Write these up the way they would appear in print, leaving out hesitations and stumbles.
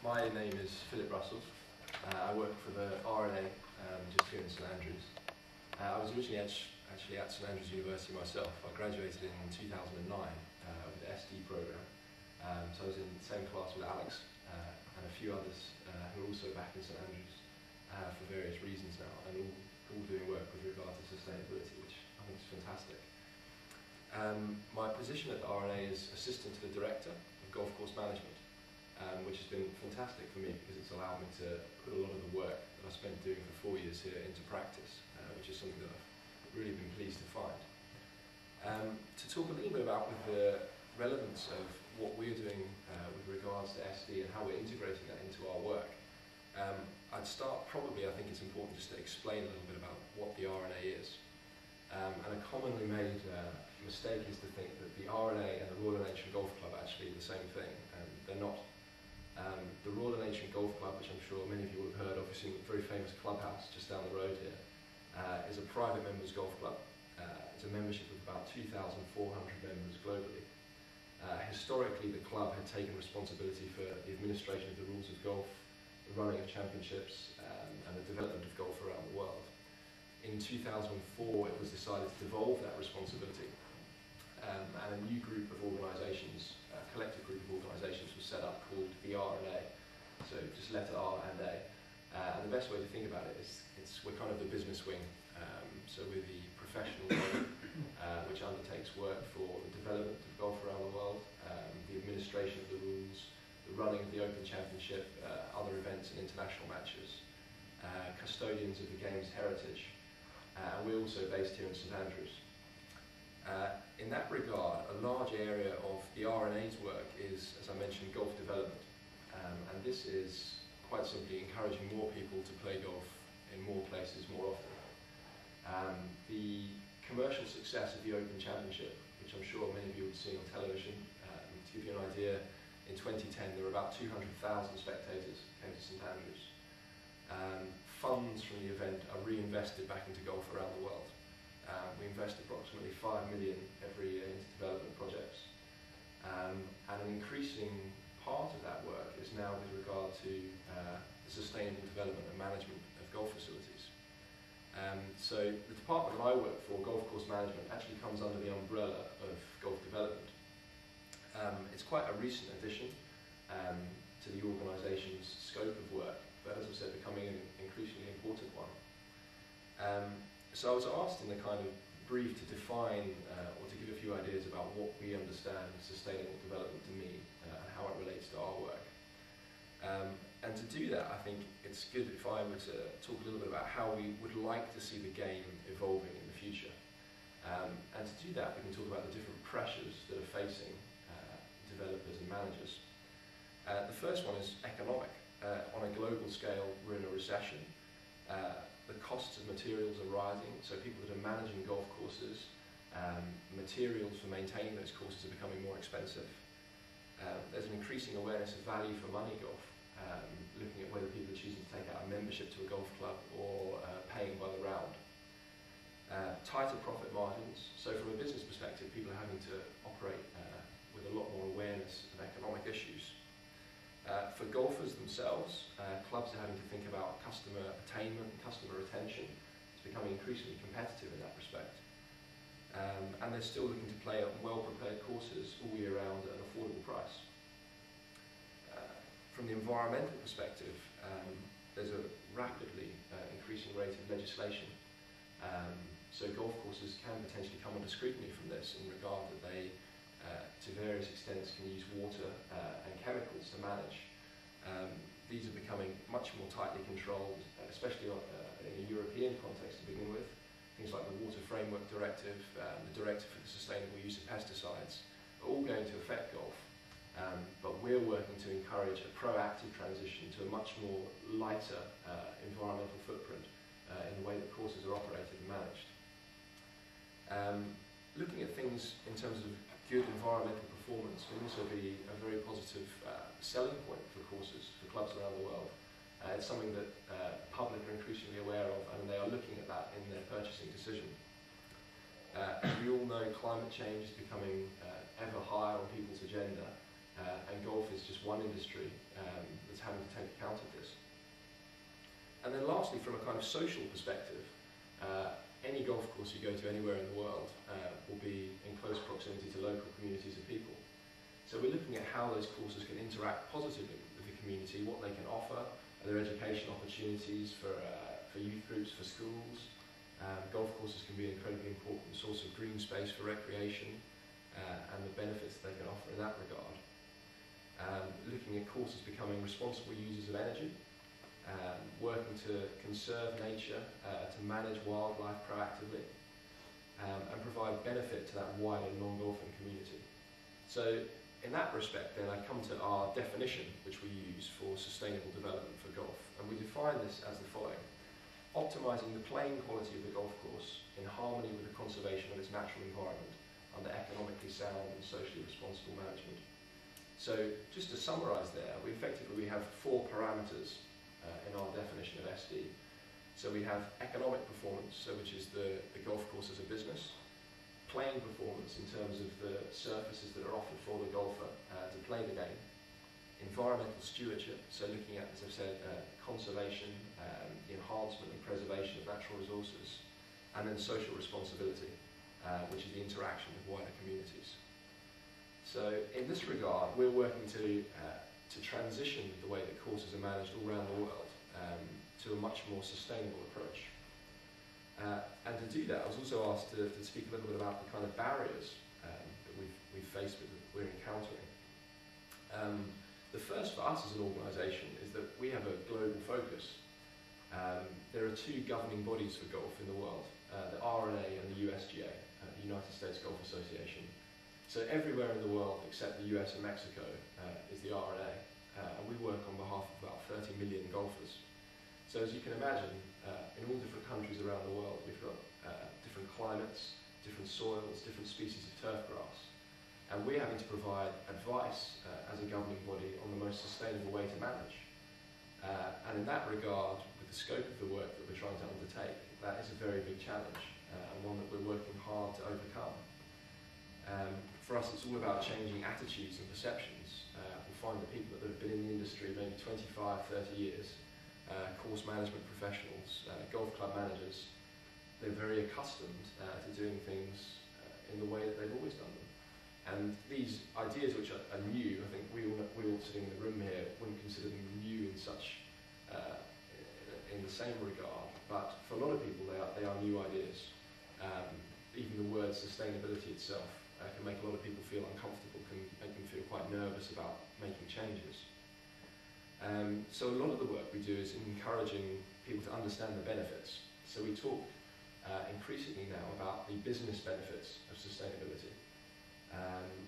My name is Philip Russell. I work for the RNA just here in St Andrews. I was originally actually at St Andrews University myself. I graduated in 2009 with the SD programme. So I was in the same class with Alex and a few others who are also back in St Andrews for various reasons now, and all doing work with regard to sustainability, which I think is fantastic. My position at the RNA is Assistant to the Director of Golf Course Management, which has been fantastic for me because it's allowed me to put a lot of the work that I spent doing for 4 years here into practice, which is something that I've really been pleased to find. To talk a little bit about the relevance of what we're doing with regards to SD and how we're integrating that into our work, I'd start probably, I think it's important just to explain a little bit about what the RNA is. And a commonly made mistake is to think that the RNA and the Royal and Ancient Golf Club are actually the same thing, and they're not. The Royal and Ancient Golf Club, which I'm sure many of you will have heard of, it's a very famous clubhouse just down the road here, is a private members golf club. It's a membership of about 2,400 members globally. Historically, the club had taken responsibility for the administration of the rules of golf, the running of championships, and the development of golf around the world. In 2004, it was decided to devolve that responsibility, and a new group of organisations, a collective group of organisations, was set up called the RNA, so just letter R and A. And the best way to think about it is we're kind of the business wing, so we're the professional wing, which undertakes work for the development of golf around the world, the administration of the rules, the running of the Open Championship, other events and international matches, custodians of the game's heritage, and we're also based here in St Andrews. In that regard, a large area of the RNA's work is, as I mentioned, golf development, and this is quite simply encouraging more people to play golf in more places more often. The commercial success of the Open Championship, which I'm sure many of you have seen on television, to give you an idea, in 2010 there were about 200,000 spectators who came to St Andrews. Funds from the event are reinvested back into golf around the world. We invest approximately 5 million every year into development projects, and an increasing part of that work is now with regard to the sustainable development and management of golf facilities. So the department that I work for, Golf Course Management, actually comes under the umbrella of golf development. It's quite a recent addition to the organisation's scope of work, but as I said, becoming an increasingly important one. So I was asked in the kind of brief to define or to give a few ideas about what we understand sustainable development to mean and how it relates to our work. And to do that, I think it's good if I were to talk a little bit about how we would like to see the game evolving in the future. And to do that, we can talk about the different pressures that are facing developers and managers. The first one is economic. On a global scale, we're in a recession. The costs of materials are rising, so people that are managing golf courses, materials for maintaining those courses are becoming more expensive. There's an increasing awareness of value for money golf, looking at whether people are choosing to take out a membership to a golf club or paying by the round. Tighter profit margins, so from a business perspective, people are having to operate with a lot more awareness of economic issues. For golfers themselves, clubs are having to think about customer attainment and customer retention. It's becoming increasingly competitive in that respect. And they're still looking to play on well-prepared courses all year round at an affordable price. From the environmental perspective, there's a rapidly increasing rate of legislation. So golf courses can potentially come under scrutiny from this in regard that they to various extents can use water and chemicals to manage. These are becoming much more tightly controlled, especially in a European context to begin with. Things like the Water Framework Directive, the Directive for the Sustainable Use of Pesticides, are all going to affect golf. But we're working to encourage a proactive transition to a much more lighter environmental footprint in the way that courses are operated and managed. Looking at things in terms of good environmental performance can also be a very positive selling point for courses, for clubs around the world. It's something that public are increasingly aware of, and they are looking at that in their purchasing decision. As we all know, climate change is becoming ever higher on people's agenda, and golf is just one industry that's having to take account of this. And then lastly, from a kind of social perspective, any golf course you go to anywhere in the world will be in close proximity to local communities of people. So we're looking at how those courses can interact positively with the community, what they can offer, are there education opportunities for youth groups, for schools. Golf courses can be an incredibly important source of green space for recreation and the benefits they can offer in that regard. Looking at courses becoming responsible users of energy, working to conserve nature, to manage wildlife proactively, and provide benefit to that wider non-golfing community. So in that respect then I come to our definition which we use for sustainable development for golf, and we define this as the following: optimising the playing quality of the golf course in harmony with the conservation of its natural environment under economically sound and socially responsible management. So just to summarise there, we have 4 parameters in our definition of SD. So we have economic performance, which is the golf course as a business; playing performance in terms of the surfaces that are offered for the golfer to play the game; environmental stewardship, so looking at, as I've said, conservation, the enhancement and preservation of natural resources; and then social responsibility, which is the interaction with wider communities. So in this regard, we're working to transition the way that courses are managed all around the world to a much more sustainable approach. And to do that, I was also asked to speak a little bit about the kind of barriers that we've faced with, that we're encountering. The first for us as an organisation is that we have a global focus. There are 2 governing bodies for golf in the world, the RNA and the USGA, the United States Golf Association. So everywhere in the world except the US and Mexico is the RNA, and we work on behalf of about 30 million golfers. So as you can imagine, in all different countries around the world, we've got different climates, different soils, different species of turf grass, and we're having to provide advice as a governing body on the most sustainable way to manage. And in that regard, with the scope of the work that we're trying to undertake, that is a very big challenge, and one that we're working hard to overcome. For us, it's all about changing attitudes and perceptions. We find that people that have been in the industry maybe 25, 30 years, course management professionals, golf club managers, they're very accustomed to doing things in the way that they've always done them. And these ideas which are new, I think we all sitting in the room here wouldn't consider them new in the same regard, but for a lot of people they are new ideas. Even the word sustainability itself can make a lot of people feel uncomfortable, can make them feel quite nervous about making changes. So a lot of the work we do is encouraging people to understand the benefits. So we talk increasingly now about the business benefits of sustainability.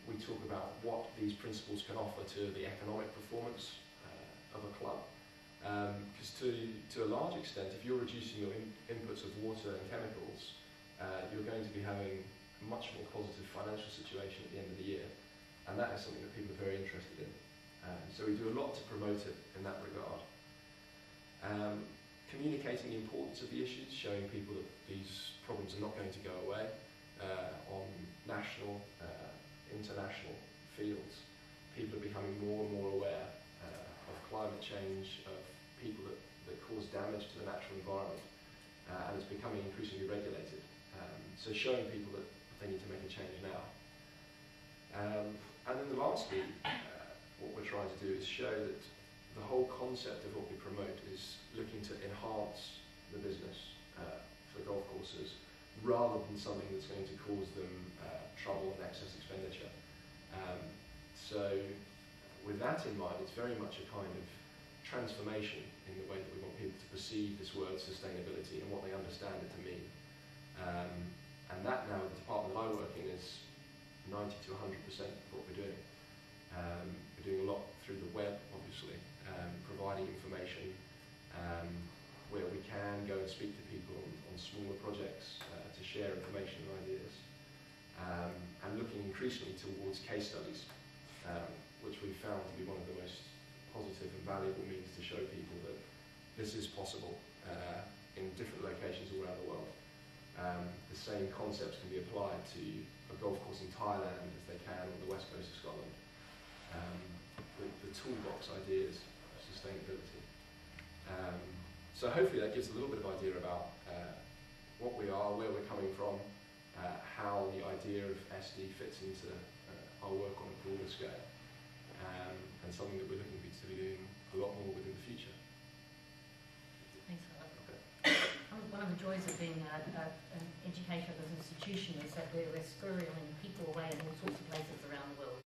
We talk about what these principles can offer to the economic performance of a club. Because to a large extent, if you're reducing your inputs of water and chemicals, you're going to be having a much more positive financial situation at the end of the year, and that is something that people are very interested in. So we do a lot to promote it in that regard. Communicating the importance of the issues, showing people that these problems are not going to go away on national, international fields. People are becoming more and more aware of climate change, of people that cause damage to the natural environment, and it's becoming increasingly regulated. So showing people that they need to make a change now. And then lastly, what we're trying to do is show that the whole concept of what we promote is looking to enhance the business for golf courses rather than something that's going to cause them trouble and excess expenditure. So with that in mind, it's very much a kind of transformation in the way that we want people to perceive this word sustainability and what they understand it to mean. And that now, the department that I work in, is 90 to 100% of what we're doing. We're doing a lot through the web, obviously, providing information where we can go and speak to people on smaller projects to share information and ideas, and looking increasingly towards case studies, which we've found to be one of the most positive and valuable means to show people that this is possible in different locations all around the world. The same concepts can be applied to a golf course in Thailand as they can on the west coast of Scotland. the toolbox ideas of sustainability. So hopefully that gives a little bit of idea about what we are, where we're coming from, how the idea of SD fits into our work on a broader scale, and something that we're looking to be doing a lot more within the future. Thanks for that. Okay. One of the joys of being an educator as an institution is that we're squirreling people away in all sorts of places around the world.